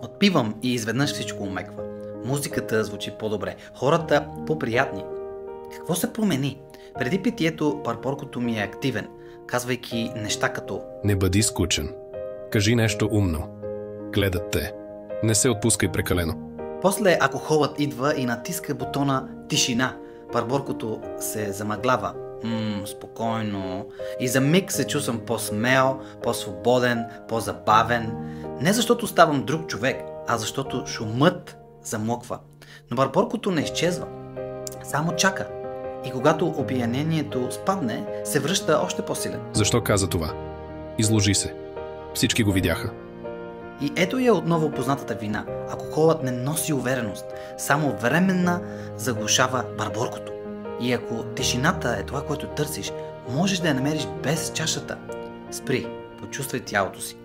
Отпивам и изведнъж всичко омеква. Музиката звучи по-добре, хората по-приятни. Какво се промени? Преди питието парпоркото ми е активен, казвайки неща като: Не бъди скучен. Кажи нещо умно. Гледат те. Не се отпускай прекалено. После алкохолът идва и натиска бутона тишина. Парборкото се замъглява. Спокойно. И за миг се чувствам по-смел, по-свободен, по-забавен. Не защото ставам друг човек, а защото шумът замлъква. Но парборкото не изчезва. Само чака. И когато опиянението спадне, се връща още по-силен. Защо каза това? Изложи се. Всички го видяха. И ето я отново познатата вина. Алкохолът не носи увереност, само временна заглушава барборкото. И ако тишината е това, което търсиш, можеш да я намериш без чашата. Спри, почувствай тялото си.